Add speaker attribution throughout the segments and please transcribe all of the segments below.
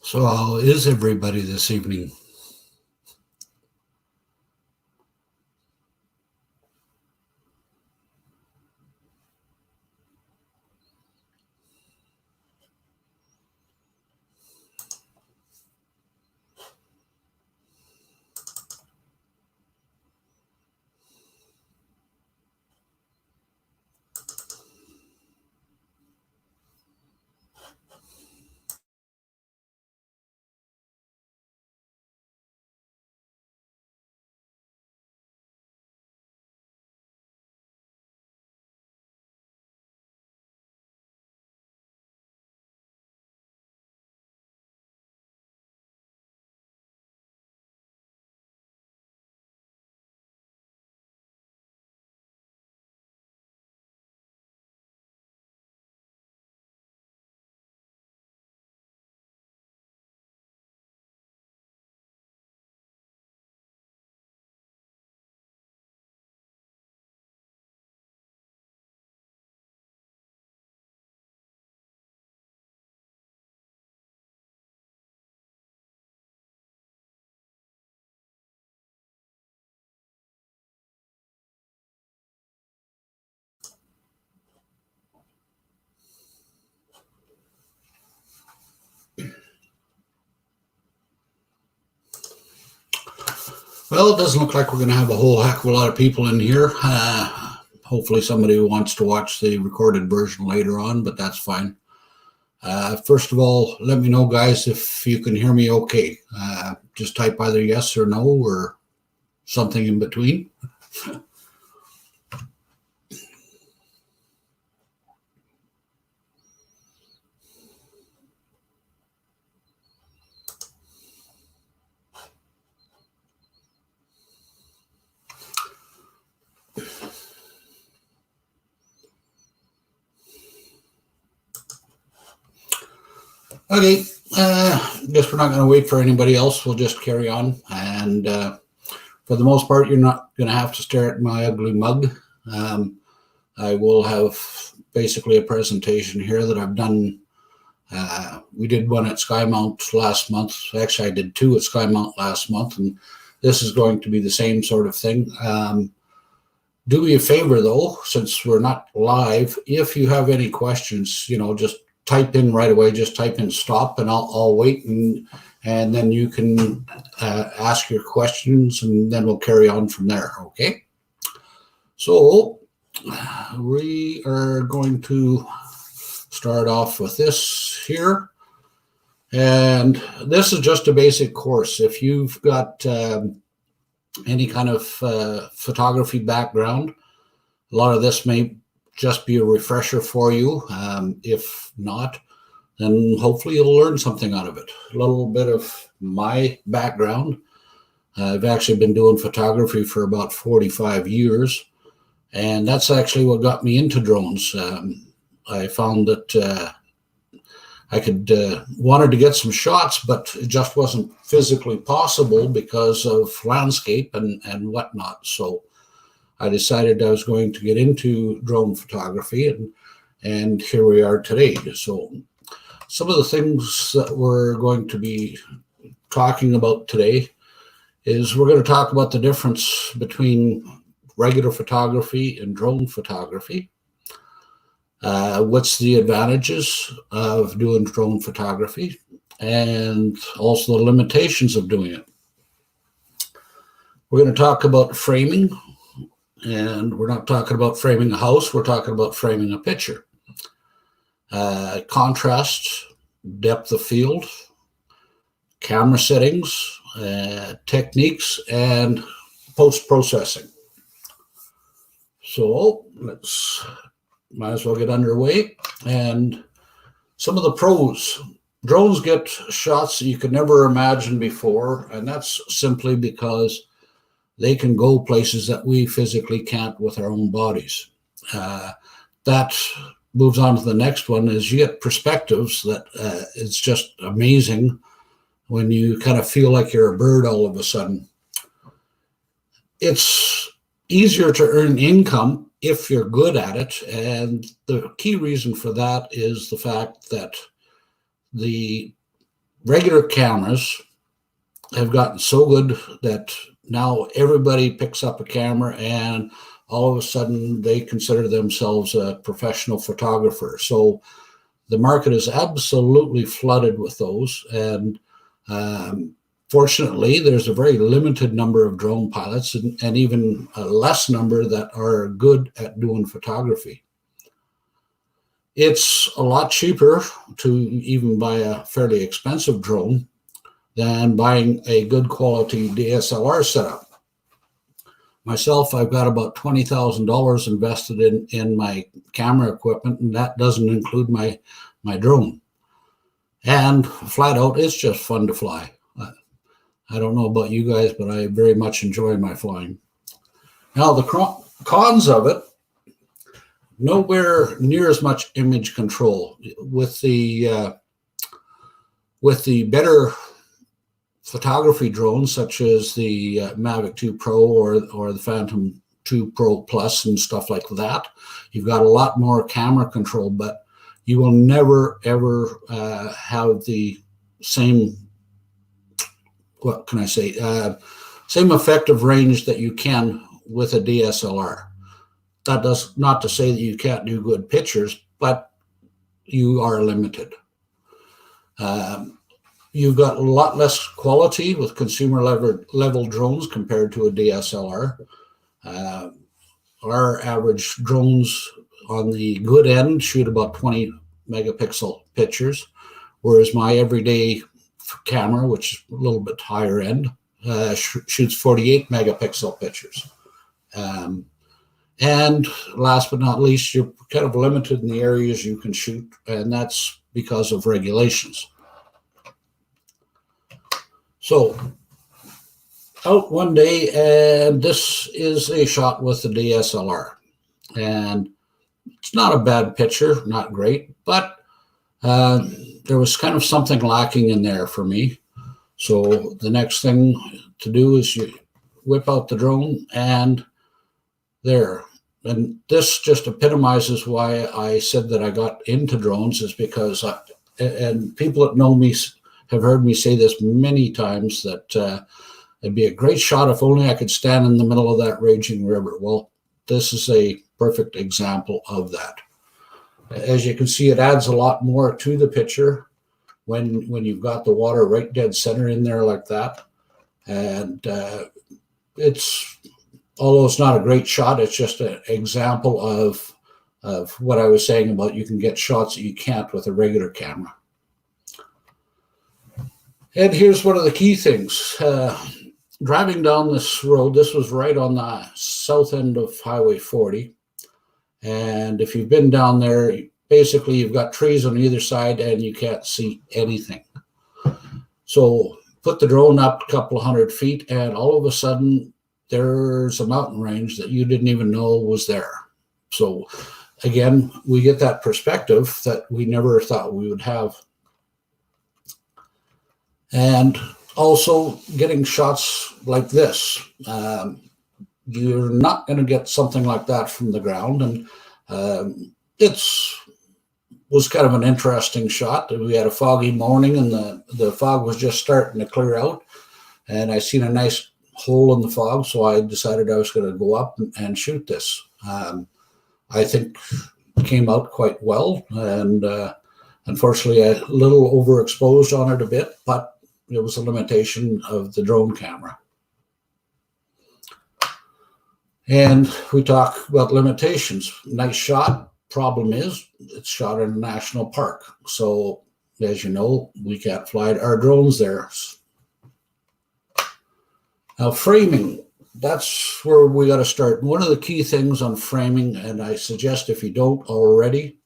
Speaker 1: So, how is everybody this evening? Well, it doesn't look like we're going to have a whole heck of a lot of people in here. Hopefully, somebody wants to watch the recorded version later on, but that's fine. First of all, let me know, guys, if you can hear me okay. Just type either yes or no or something in between. Okay, guess we're not going to wait for anybody else. We'll just carry on. And for the most part, you're not going to have to stare at my ugly mug. I will have basically a presentation here that I've done. We did one at Skymount last month. Actually, I did two at Skymount last month, and this is going to be the same sort of thing. Do me a favor, though, since we're not live, if you have any questions, just type in right away. Just type in stop, and I'll wait, and then you can ask your questions, and then we'll carry on from there, okay? So we are going to start off with this here. And this is just a basic course. If you've got any kind of photography background, a lot of this may just be a refresher for you. If not, then hopefully you'll learn something out of it. A little bit of my background. I've actually been doing photography for about 45 years, and that's actually what got me into drones. I found that I wanted to get some shots, but it just wasn't physically possible because of landscape and whatnot. So I decided I was going to get into drone photography, and here we are today. So some of the things that we're going to be talking about today is we're going to talk about the difference between regular photography and drone photography. What's the advantages of doing drone photography, and also the limitations of doing it. We're going to talk about framing, and we're not talking about framing a house, we're talking about framing a picture. Contrast, depth of field, camera settings, techniques, and post-processing. So might as well get underway. And some of the pros. Drones get shots that you could never imagine before, and that's simply because they can go places that we physically can't with our own bodies. That moves on to the next one, is you get perspectives that it's just amazing when you kind of feel like you're a bird all of a sudden. It's easier to earn income if you're good at it, and the key reason for that is the fact that the regular cameras have gotten so good that now everybody picks up a camera and all of a sudden they consider themselves a professional photographer. So the market is absolutely flooded with those. And fortunately, there's a very limited number of drone pilots and even a less number that are good at doing photography. It's a lot cheaper to even buy a fairly expensive drone than buying a good quality DSLR setup. Myself, I've got about $20,000 invested in my camera equipment, and that doesn't include my drone. And flat out, it's just fun to fly. I don't know about you guys, but I very much enjoy my flying. Now, the cons of it, nowhere near as much image control. With the better photography drones, such as the Mavic 2 Pro or the Phantom 2 Pro Plus and stuff like that, you've got a lot more camera control, but you will never, ever have the same, what can I say, same effective range that you can with a DSLR. That does not to say that you can't do good pictures, but you are limited. You've got a lot less quality with consumer level drones compared to a DSLR. Our average drones on the good end shoot about 20 megapixel pictures, whereas my everyday camera, which is a little bit higher end, shoots 48 megapixel pictures. And last but not least, you're kind of limited in the areas you can shoot, and that's because of regulations. So out one day, and this is a shot with the DSLR, and it's not a bad picture, not great, but there was kind of something lacking in there for me. So the next thing to do is you whip out the drone, and there. And this just epitomizes why I said that I got into drones, is because and people that know me have heard me say this many times, that it'd be a great shot if only I could stand in the middle of that raging river. Well, this is a perfect example of that. As you can see, it adds a lot more to the picture when you've got the water right dead center in there like that. And although it's not a great shot, it's just an example of what I was saying about you can get shots that you can't with a regular camera. And here's one of the key things. Driving down this road, this was right on the south end of Highway 40. And if you've been down there, basically you've got trees on either side and you can't see anything. So put the drone up a couple of 100 feet, and all of a sudden there's a mountain range that you didn't even know was there. So again, we get that perspective that we never thought we would have. And also getting shots like this. You're not going to get something like that from the ground. And it was kind of an interesting shot. We had a foggy morning, and the fog was just starting to clear out. And I seen a nice hole in the fog, so I decided I was going to go up and shoot this. I think it came out quite well, and unfortunately a little overexposed on it a bit, but it was a limitation of the drone camera. And we talk about limitations. Nice shot. Problem is, it's shot in a national park. So, as you know, we can't fly our drones there. Now, framing, that's where we got to start. One of the key things on framing, and I suggest if you don't already,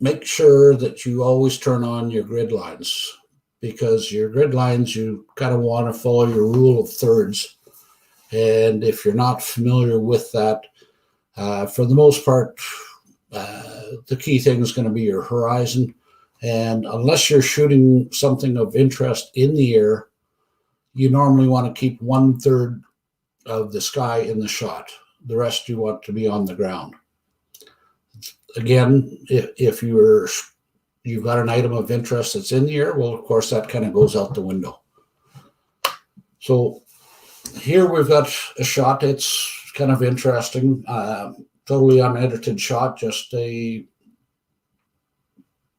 Speaker 1: make sure that you always turn on your grid lines, because your grid lines, you kind of want to follow your rule of thirds. And if you're not familiar with that, for the most part, the key thing is going to be your horizon. And unless you're shooting something of interest in the air, you normally want to keep 1/3 of the sky in the shot. The rest you want to be on the ground. Again, if you're you've got an item of interest that's in the air, well, of course, that kind of goes out the window. So here we've got a shot. It's kind of interesting. Totally unedited shot, just a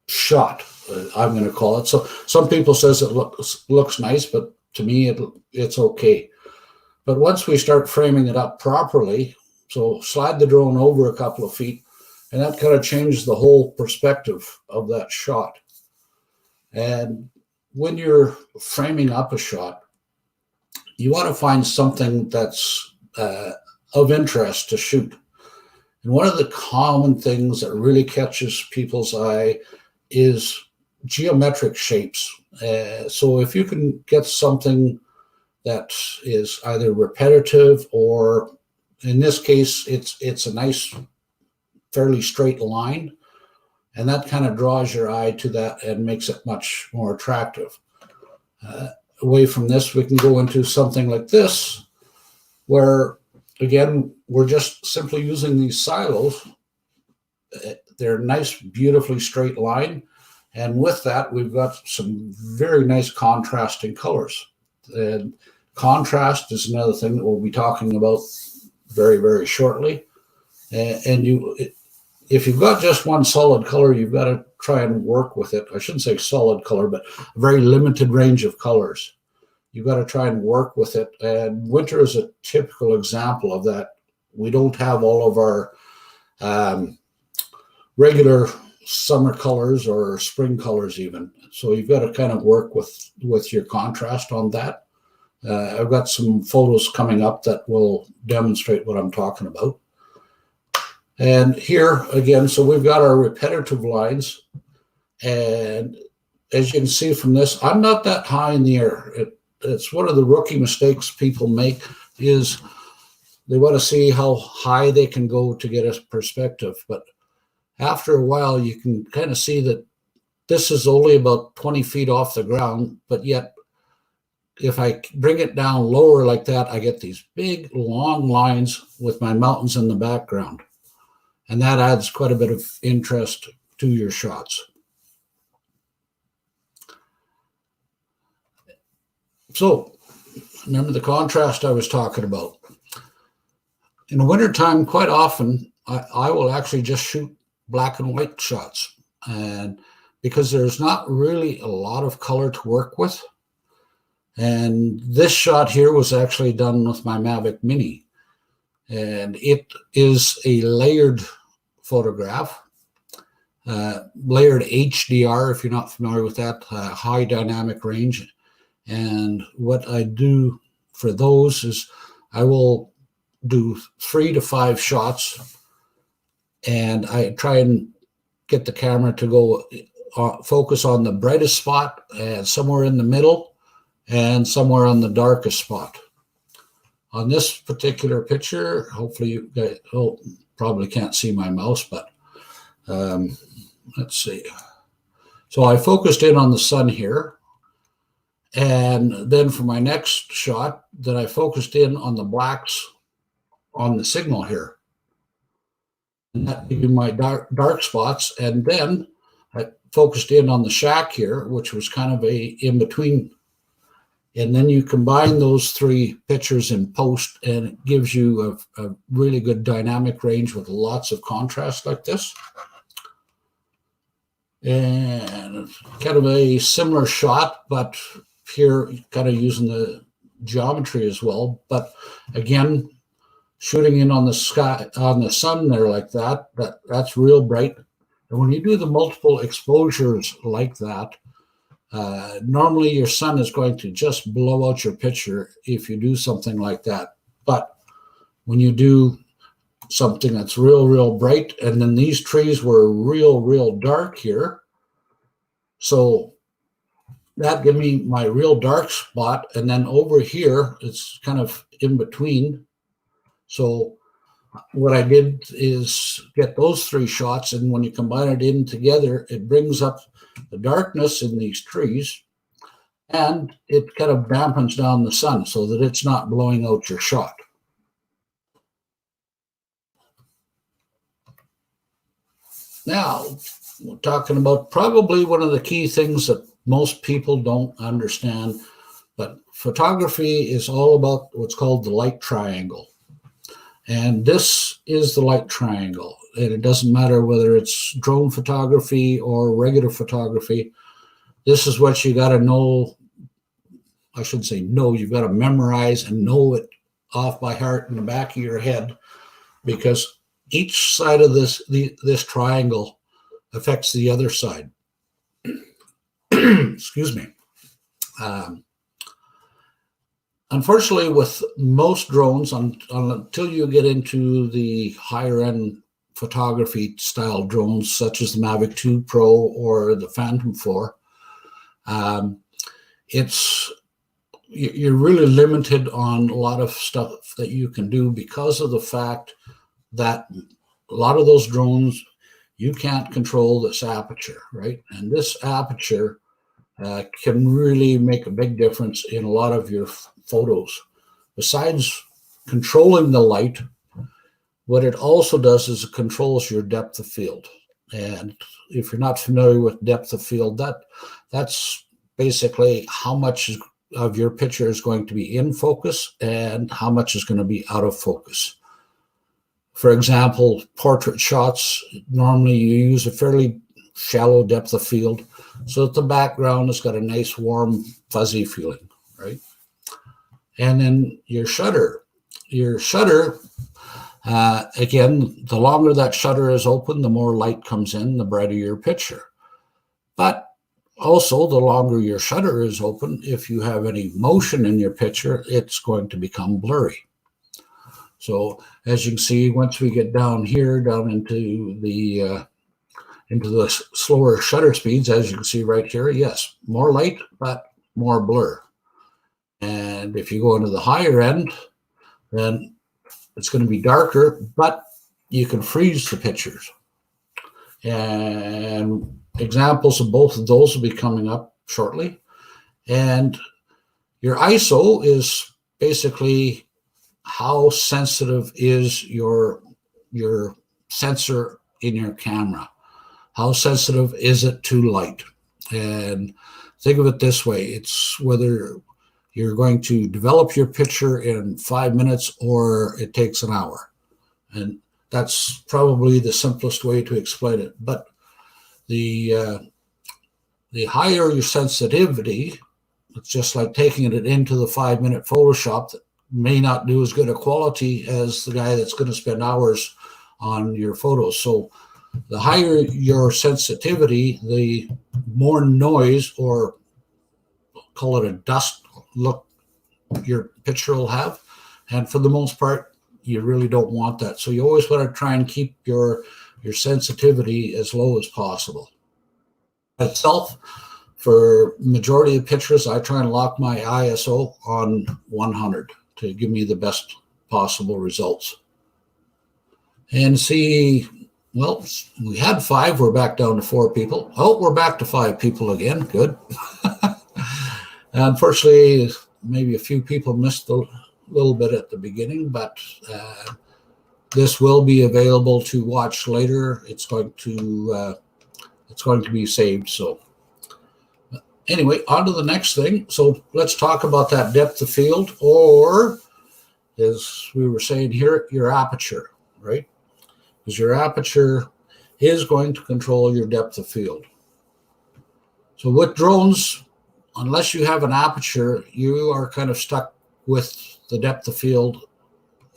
Speaker 1: shot, I'm going to call it. So some people says it looks nice, but to me, it's okay. But once we start framing it up properly, so slide the drone over a couple of feet, and that kind of changes the whole perspective of that shot. And when you're framing up a shot, you want to find something that's of interest to shoot. And one of the common things that really catches people's eye is geometric shapes. So if you can get something that is either repetitive, or in this case, it's a nice, fairly straight line, and that kind of draws your eye to that and makes it much more attractive. Away from this, we can go into something like this, where, again, we're just simply using these silos. They're nice, beautifully straight line. And with that, we've got some very nice contrasting colors. And contrast is another thing that we'll be talking about very, very shortly. And if you've got just one solid color, you've got to try and work with it. I shouldn't say solid color, but a very limited range of colors. You've got to try and work with it. And winter is a typical example of that. We don't have all of our regular summer colors or spring colors even. So you've got to kind of work with your contrast on that. I've got some photos coming up that will demonstrate what I'm talking about. And here again, so we've got our repetitive lines. And as you can see from this, I'm not that high in the air. It's one of the rookie mistakes people make, is they want to see how high they can go to get a perspective. But after a while, you can kind of see that this is only about 20 feet off the ground, but yet if I bring it down lower like that, I get these big, long lines with my mountains in the background. And that adds quite a bit of interest to your shots. So, remember the contrast I was talking about. In the wintertime, quite often, I will actually just shoot black and white shots. And because there's not really a lot of color to work with. And this shot here was actually done with my Mavic Mini. And it is a layered photograph, layered HDR, if you're not familiar with that, high dynamic range. And what I do for those is I will do 3 to 5 shots, and I try and get the camera to go focus on the brightest spot, and somewhere in the middle, and somewhere on the darkest spot. On this particular picture, hopefully you guys probably can't see my mouse, but let's see. So I focused in on the sun here. And then for my next shot, then I focused in on the blacks on the signal here. And that gave me my dark spots. And then I focused in on the shack here, which was kind of a in-between. And then you combine those 3 pictures in post, and it gives you a really good dynamic range with lots of contrast like this. And kind of a similar shot, but here kind of using the geometry as well. But again, shooting in on the sky, on the sun there like that's real bright. And when you do the multiple exposures like that, normally your sun is going to just blow out your picture if you do something like that. But when you do something that's real bright, and then these trees were real dark here, so that gave me my real dark spot. And then over here, it's kind of in between. So what I did is get those 3 shots, and when you combine it in together, it brings up the darkness in these trees, and it kind of dampens down the sun so that it's not blowing out your shot. Now, we're talking about probably one of the key things that most people don't understand, but photography is all about what's called the light triangle. And this is the light triangle. And it doesn't matter whether it's drone photography or regular photography. This is what you got to know. I shouldn't say know, you've got to memorize and know it off by heart in the back of your head, because each side of this triangle affects the other side. Excuse me. Unfortunately, with most drones, until you get into the higher end photography style drones, such as the Mavic 2 Pro or the Phantom 4, you're really limited on a lot of stuff that you can do because of the fact that a lot of those drones, you can't control this aperture, right? And this aperture can really make a big difference in a lot of your photos. Besides controlling the light, what it also does is it controls your depth of field. And if you're not familiar with depth of field, that's basically how much of your picture is going to be in focus and how much is going to be out of focus. For example, portrait shots, normally you use a fairly shallow depth of field so that the background has got a nice, warm, fuzzy feeling, right? And then your shutter. Again, the longer that shutter is open, the more light comes in, the brighter your picture. But also, the longer your shutter is open, if you have any motion in your picture, it's going to become blurry. So as you can see, once we get down here, down into the slower shutter speeds, as you can see right here, yes, more light, but more blur. And if you go into the higher end, then it's going to be darker, but you can freeze the pictures. And examples of both of those will be coming up shortly. And your ISO is basically how sensitive is your sensor in your camera. How sensitive is it to light? And think of it this way. It's whether you're going to develop your picture in 5 minutes or it takes an hour. And that's probably the simplest way to explain it. But the higher your sensitivity, it's just like taking it into the 5-minute Photoshop that may not do as good a quality as the guy that's going to spend hours on your photos. So the higher your sensitivity, the more noise, or call it a dust look, your picture will have. And for the most part, you really don't want that. So you always want to try and keep your sensitivity as low as possible. Myself, for majority of pictures, I try and lock my ISO on 100 to give me the best possible results. And see, well, we had 5, we're back down to 4 people. Oh, we're back to 5 people again, good. Unfortunately, maybe a few people missed a little bit at the beginning, but this will be available to watch later. It's going to be saved. So anyway, on to the next thing. So let's talk about that depth of field, or as we were saying here, your aperture, right? Because your aperture is going to control your depth of field. So with drones, unless you have an aperture, you are kind of stuck with the depth of field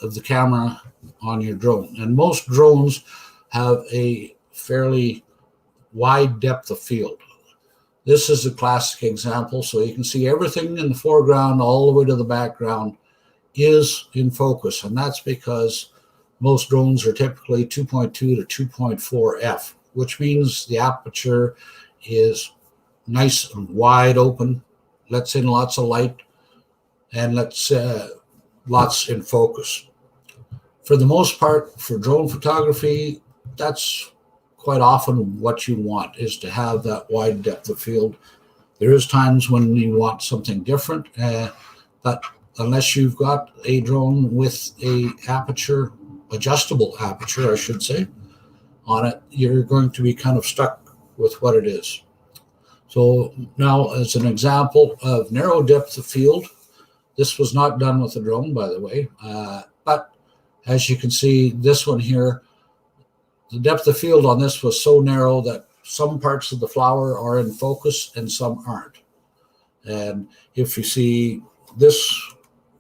Speaker 1: of the camera on your drone. And most drones have a fairly wide depth of field. This is a classic example. So you can see everything in the foreground all the way to the background is in focus. And that's because most drones are typically 2.2 to 2.4 f, which means the aperture is nice and wide open, lets in lots of light, and lets lots in focus. For the most part, for drone photography, that's quite often what you want, is to have that wide depth of field. There is times when you want something different, but unless you've got a drone with a aperture, adjustable aperture, I should say, on it, you're going to be kind of stuck with what it is. So now, as an example of narrow depth of field, this was not done with a drone, by the way, but as you can see, this one here, the depth of field on this was so narrow that some parts of the flower are in focus and some aren't. And if you see, this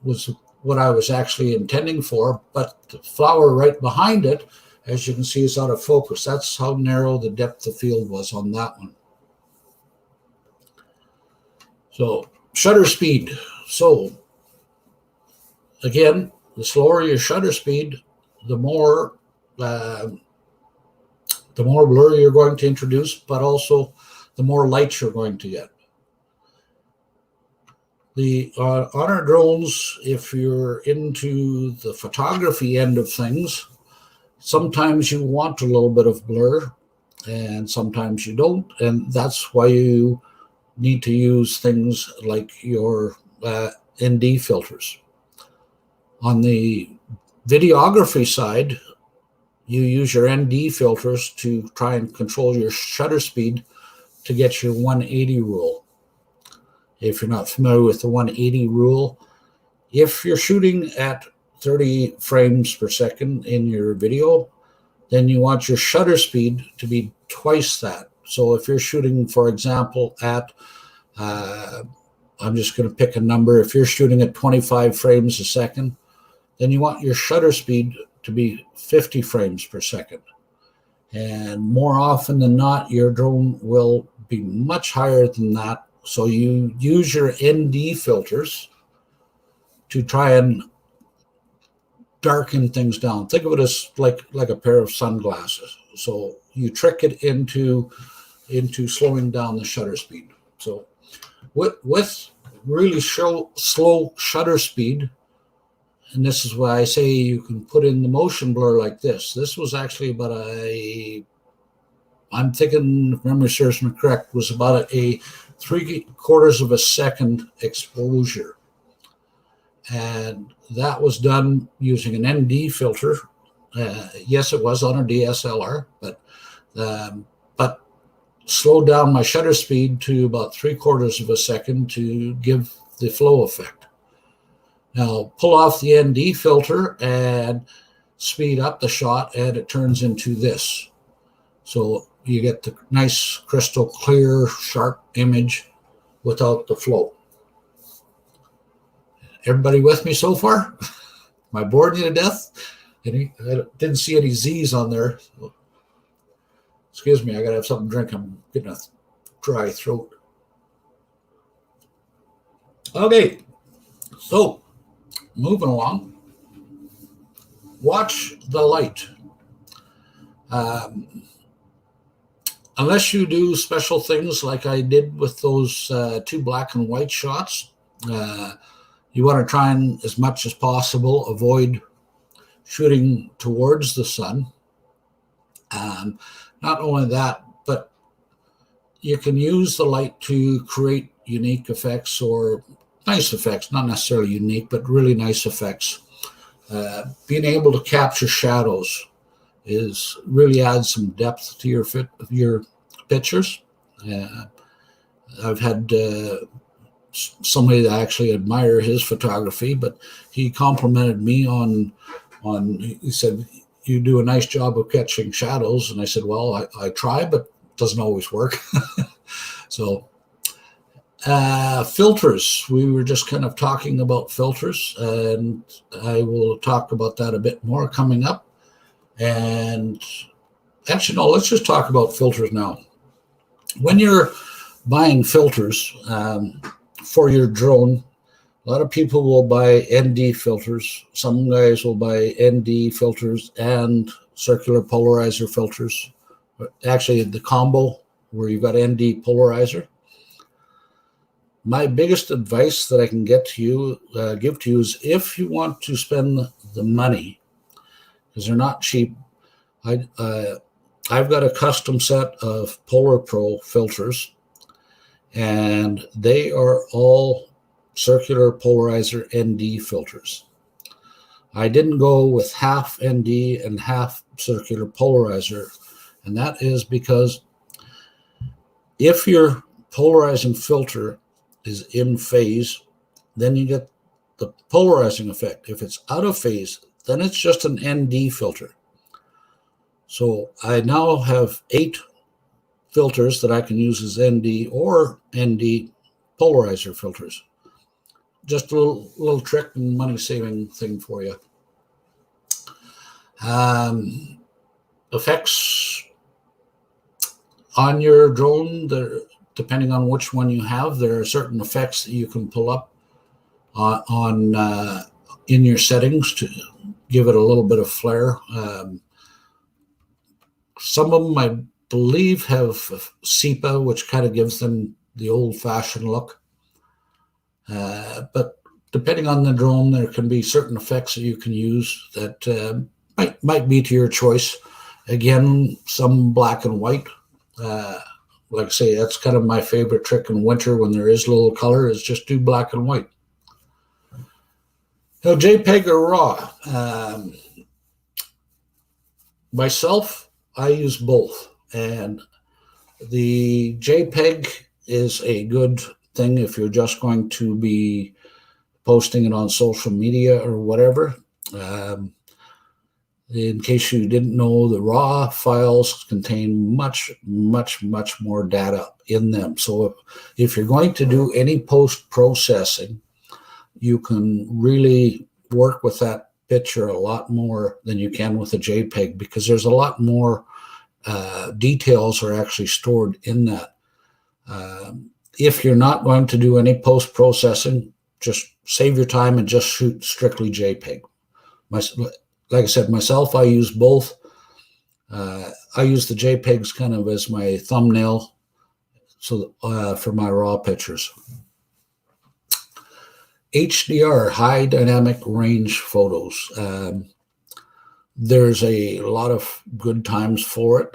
Speaker 1: was what I was actually intending for, but the flower right behind it, as you can see, is out of focus. That's how narrow the depth of field was on that one. So shutter speed. So again, the slower your shutter speed, the more blur you're going to introduce, but also the more light you're going to get. On our drones, if you're into the photography end of things, sometimes you want a little bit of blur and sometimes you don't, and that's why you need to use things like your ND filters. On the videography side, you use your ND filters to try and control your shutter speed to get your 180 rule. If you're not familiar with the 180 rule, if you're shooting at 30 frames per second in your video, then you want your shutter speed to be twice that. So if you're shooting, for example, at, I'm just going to pick a number, if you're shooting at 25 frames a second, then you want your shutter speed to be 50 frames per second. And more often than not, your drone will be much higher than that. So you use your ND filters to try and darken things down. Think of it as like a pair of sunglasses. So you trick it into slowing down the shutter speed. So with really slow shutter speed, and this is why I say you can put in the motion blur like this. This was actually about I'm thinking, if memory serves me correct, was about a 3/4 of a second exposure. And that was done using an ND filter. Yes, it was on a DSLR, but slowed down my shutter speed to about 3/4 of a second to give the flow effect. Now pull off the ND filter and speed up the shot, and it turns into this. So you get the nice crystal clear, sharp image without the flow. Everybody with me so far? Am I boring you to death? I didn't see any Z's on there. Excuse me, I gotta have something to drink. I'm getting a dry throat. Okay, so moving along. Watch the light. Unless you do special things like I did with those 2 black and white shots, you want to try and, as much as possible, avoid shooting towards the sun. Not only that, but you can use the light to create unique effects or nice effects, not necessarily unique, but really nice effects. Being able to capture shadows really adds some depth to your pictures. I've had somebody that I actually admire his photography, but he complimented me on he said, "You do a nice job of catching shadows." And I said, "Well, I try, but it doesn't always work." So filters, we were just kind of talking about filters, and I will talk about that a bit more coming up. And actually, no, let's just talk about filters now. When you're buying filters for your drone, a lot of people will buy ND filters. Some guys will buy ND filters and circular polarizer filters. Actually, the combo where you've got ND polarizer. My biggest advice that I can give to you is, if you want to spend the money, because they're not cheap, I've got a custom set of Polar Pro filters, and they are all circular polarizer ND filters. I didn't go with half ND and half circular polarizer, and that is because If your polarizing filter is in phase, then you get the polarizing effect. If it's out of phase, then it's just an ND filter. So I now have 8 filters that I can use as ND or ND polarizer filters. Just a little trick and money saving thing for you. Effects on your drone, depending on which one you have, there are certain effects that you can pull up in your settings to give it a little bit of flair. Some of them, I believe, have SEPA, which kind of gives them the old-fashioned look. But depending on the drone, there can be certain effects that you can use that might be to your choice. Again, some black and white. Like I say, that's kind of my favorite trick in winter when there is little color, is just do black and white. Now, JPEG or RAW. Myself, I use both. And the JPEG is a good thing if you're just going to be posting it on social media or whatever. In case you didn't know, the RAW files contain much, much, much more data in them. So if you're going to do any post-processing, you can really work with that picture a lot more than you can with a JPEG, because there's a lot more details are actually stored in that. If you're not going to do any post-processing, just save your time and just shoot strictly JPEG. Like I said, myself, I use both. I use the JPEGs kind of as my thumbnail for my RAW pictures. HDR, high dynamic range photos. There's a lot of good times for it.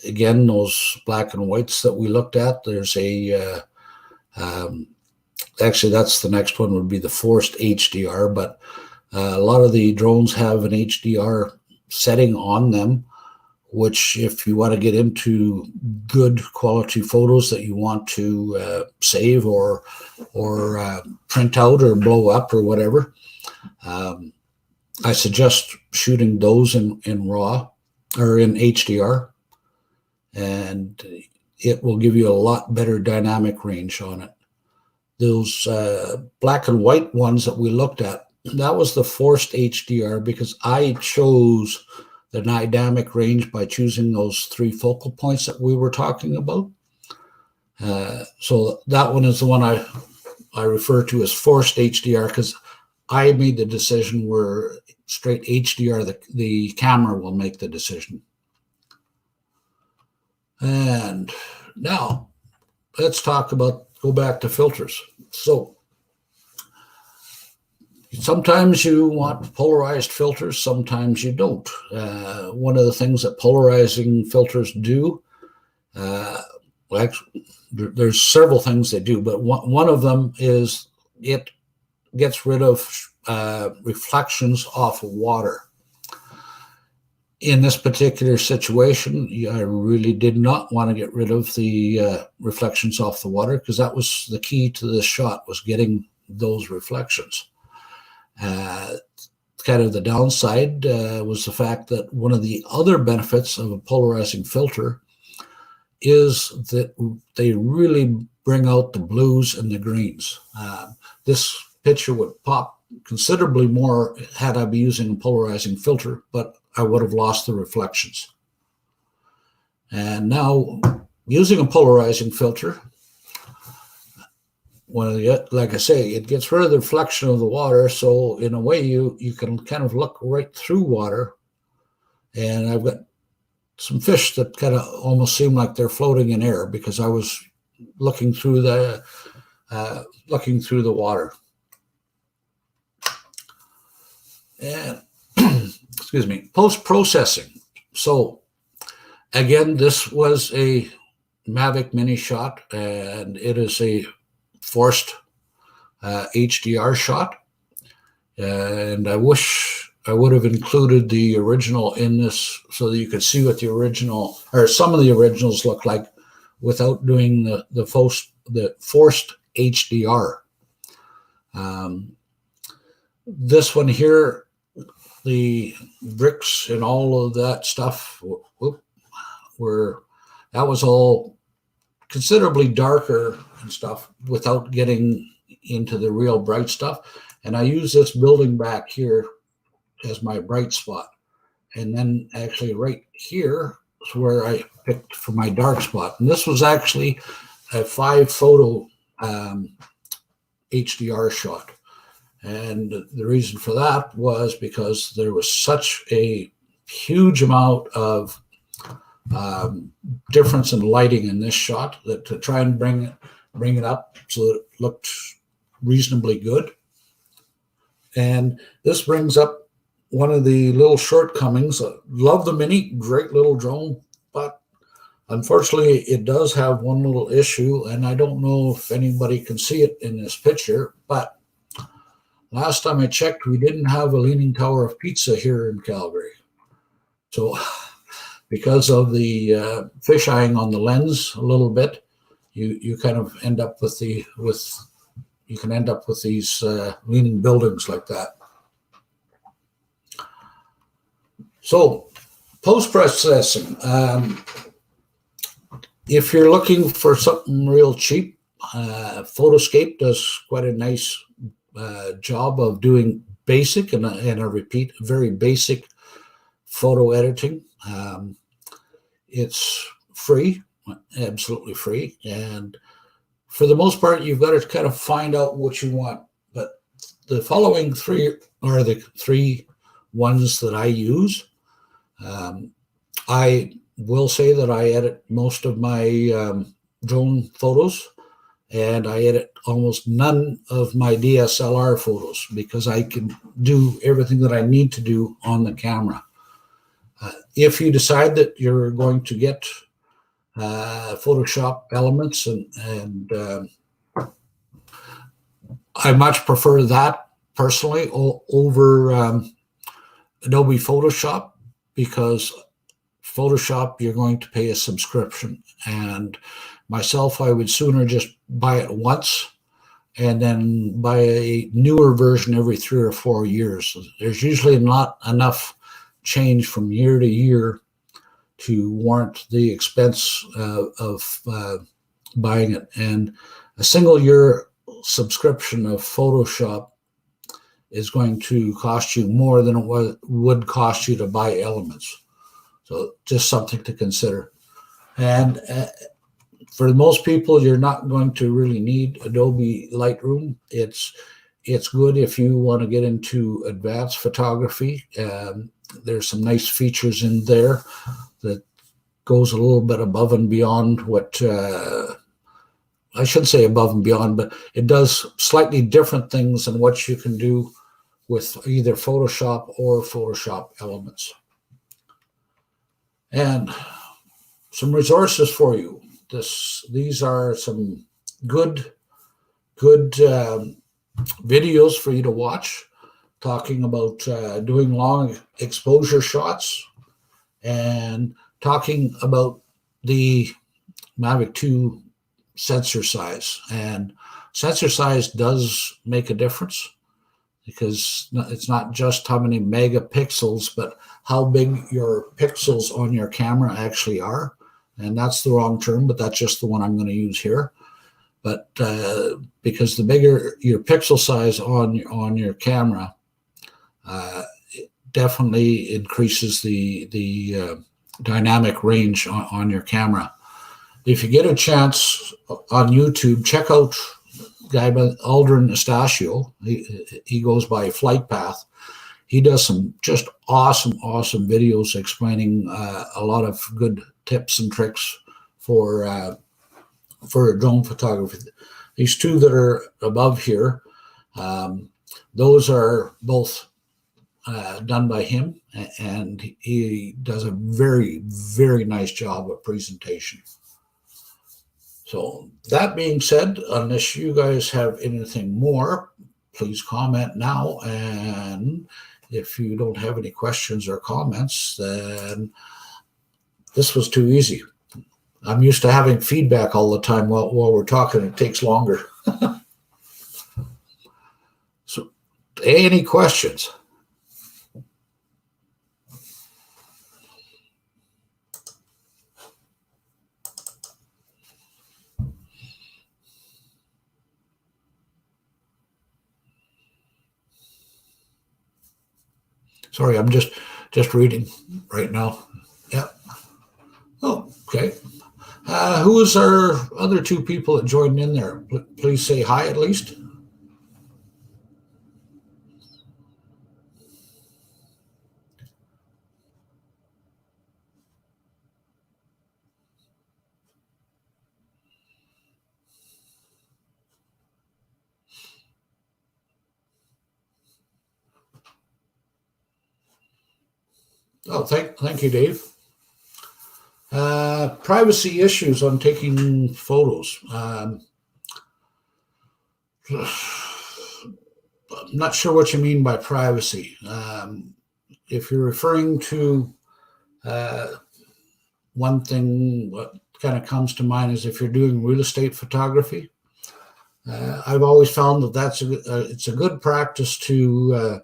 Speaker 1: Again, those black and whites that we looked at, there's actually that's the next one, would be the forced HDR, but a lot of the drones have an HDR setting on them, which if you want to get into good quality photos that you want to save or print out or blow up or whatever, I suggest shooting those in RAW or in HDR, and it will give you a lot better dynamic range on it. Those black and white ones that we looked at, that was the forced HDR, because I chose the dynamic range by choosing those 3 focal points that we were talking about. So that one is the one I refer to as forced HDR, because I made the decision where straight HDR, the camera will make the decision. And now let's go back to filters. So sometimes you want polarized filters, sometimes you don't. One of the things that polarizing filters do, there's several things they do, but one of them is it gets rid of reflections off of water. In this particular situation, I really did not want to get rid of the reflections off the water, because that was the key to this shot, was getting those reflections. Kind of the downside was the fact that one of the other benefits of a polarizing filter is that they really bring out the blues and the greens. This picture would pop considerably more had I been using a polarizing filter, but I would have lost the reflections. And now, using a polarizing filter, like I say, it gets rid of the reflection of the water, so in a way you can kind of look right through water. And I've got some fish that kind of almost seem like they're floating in air, because I was looking through the water. And excuse me, post-processing. So again, this was a Mavic Mini shot, and it is a forced HDR shot. And I wish I would have included the original in this so that you could see what the original, or some of the originals, look like without doing the forced HDR. This one here, the bricks and all of that stuff that was all considerably darker and stuff without getting into the real bright stuff. And I use this building back here as my bright spot. And then actually right here is where I picked for my dark spot. And this was actually a 5-photo HDR shot. And the reason for that was because there was such a huge amount of difference in lighting in this shot that to try and bring it up so that it looked reasonably good. And this brings up one of the little shortcomings. Love the Mini, great little drone, but unfortunately it does have one little issue, and I don't know if anybody can see it in this picture, but last time I checked, we didn't have a Leaning Tower of Pizza here in Calgary. So because of the fisheyeing on the lens a little bit, you kind of end up with these leaning buildings like that. So post-processing, if you're looking for something real cheap, Photoscape does quite a nice job of doing basic, and I repeat, very basic photo editing. It's free, absolutely free, and for the most part, you've got to kind of find out what you want. But the following 3 are the 3 ones that I use. I will say that I edit most of my drone photos, and I edit almost none of my DSLR photos because I can do everything that I need to do on the camera. If you decide that you're going to get Photoshop elements, and I much prefer that personally over Adobe Photoshop, because Photoshop, you're going to pay a subscription. And myself, I would sooner just buy it once and then buy a newer version every 3 or 4 years. There's usually not enough change from year to year to warrant the expense of buying it. And a single year subscription of Photoshop is going to cost you more than it would cost you to buy Elements. So just something to consider. And for most people, you're not going to really need Adobe Lightroom. It's good if you want to get into advanced photography. There's some nice features in there that goes a little bit above and beyond what, I shouldn't say above and beyond, but it does slightly different things than what you can do with either Photoshop or Photoshop Elements. And some resources for you. These are some good videos for you to watch, talking about doing long exposure shots and talking about the Mavic 2 sensor size. And sensor size does make a difference, because it's not just how many megapixels, but how big your pixels on your camera actually are. And that's the wrong term, but that's just the one I'm going to use here. But because the bigger your pixel size on your camera, it definitely increases the dynamic range on your camera. If you get a chance on YouTube, check out a guy by Aldrin Estachio. He goes by Flight Path. He does some just awesome videos explaining a lot of good tips and tricks for drone photography. These 2 that are above here, those are both done by him, and he does a very, very nice job of presentation. So that being said, unless you guys have anything more, please comment now. And if you don't have any questions or comments, then this was too easy. I'm used to having feedback all the time while we're talking. It takes longer. So, any questions? Sorry, I'm just reading right now. Yeah. Oh, okay. Who is our other two people that joined in there? Please say hi at least. Oh, thank you, Dave. Privacy issues on taking photos. I'm not sure what you mean by privacy. If you're referring to one thing, what kind of comes to mind is if you're doing real estate photography. I've always found that it's a good practice to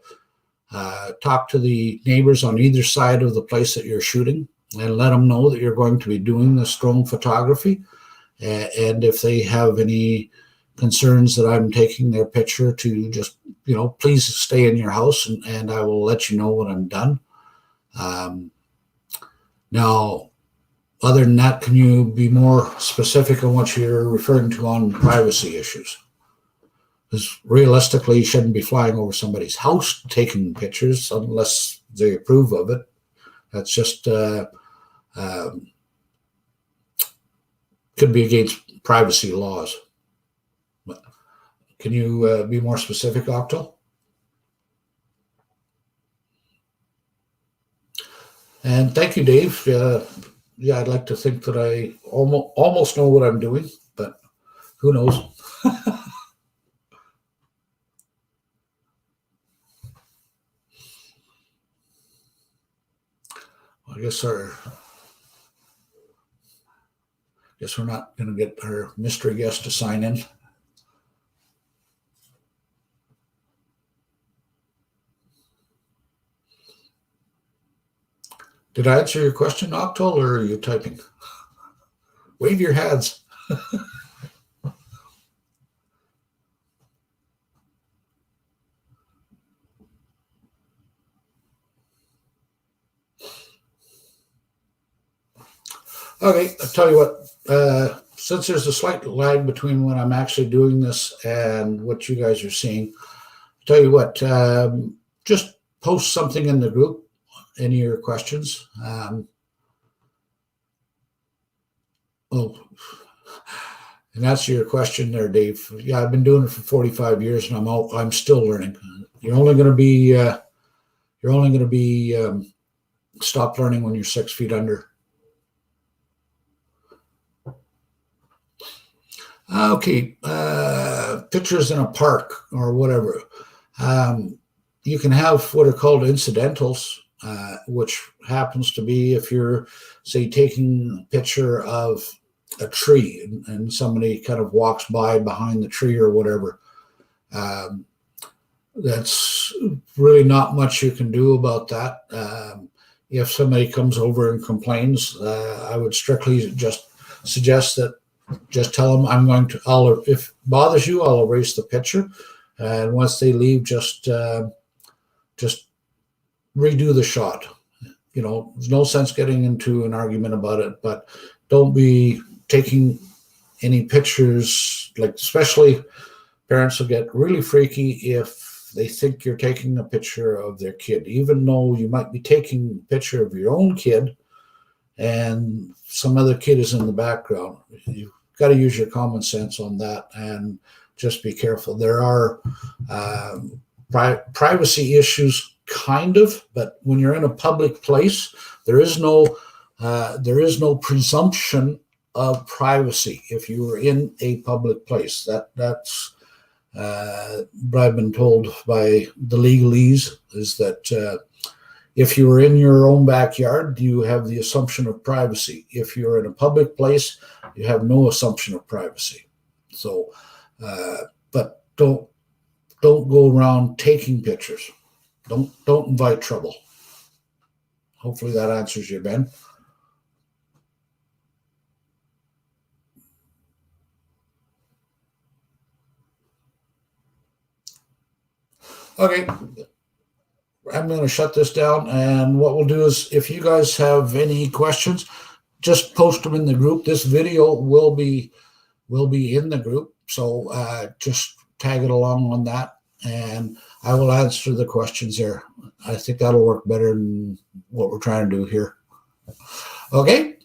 Speaker 1: talk to the neighbors on either side of the place that you're shooting and let them know that you're going to be doing this drone photography. And if they have any concerns that I'm taking their picture, to just, please stay in your house and I will let you know when I'm done. Now, other than that, can you be more specific on what you're referring to on privacy issues? Because realistically, you shouldn't be flying over somebody's house taking pictures unless they approve of it. That's just could be against privacy laws. Can you be more specific, Octo? And thank you, Dave. Yeah, I'd like to think that I almost know what I'm doing, but who knows? I guess we're not going to get our mystery guest to sign in. Did I answer your question, Octol, or are you typing? Wave your hands. Okay, I'll tell you what, since there's a slight lag between when I'm actually doing this and what you guys are seeing, I'll tell you what, just post something in the group, any of your questions. And that's your question there, Dave. Yeah, I've been doing it for 45 years and I'm still learning. You're only going to be stop learning when you're 6 feet under. Okay, pictures in a park or whatever. You can have what are called incidentals, which happens to be if you're, say, taking a picture of a tree and somebody kind of walks by behind the tree or whatever. That's really not much you can do about that. If somebody comes over and complains, I would strictly just suggest that just tell them if it bothers you, I'll erase the picture. And once they leave, just redo the shot. There's no sense getting into an argument about it, but don't be taking any pictures, like especially parents will get really freaky if they think you're taking a picture of their kid, even though you might be taking a picture of your own kid and some other kid is in the background. You've got to use your common sense on that and just be careful. There are privacy issues, kind of, but when you're in a public place, there is no presumption of privacy if you are in a public place. That's what I've been told by the legalese, is that If you're in your own backyard, you have the assumption of privacy. If you're in a public place, you have no assumption of privacy. So, but don't go around taking pictures. Don't invite trouble. Hopefully that answers you, Ben. Okay, I'm going to shut this down, and what we'll do is, if you guys have any questions, just post them in the group. This video will be in the group, so just tag it along on that, and I will answer the questions there. I think that'll work better than what we're trying to do here. Okay,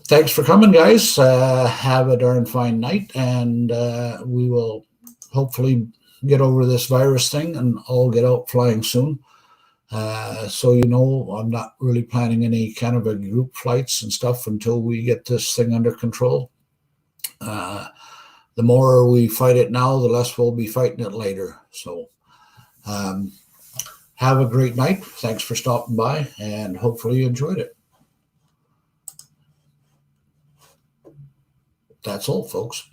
Speaker 1: thanks for coming, guys. Have a darn fine night, and we will hopefully get over this virus thing and all get out flying soon. So you know, I'm not really planning any kind of a group flights and stuff until we get this thing under control. The more we fight it now, the less we'll be fighting it later. So have a great night. Thanks for stopping by, and hopefully you enjoyed it. That's all, folks.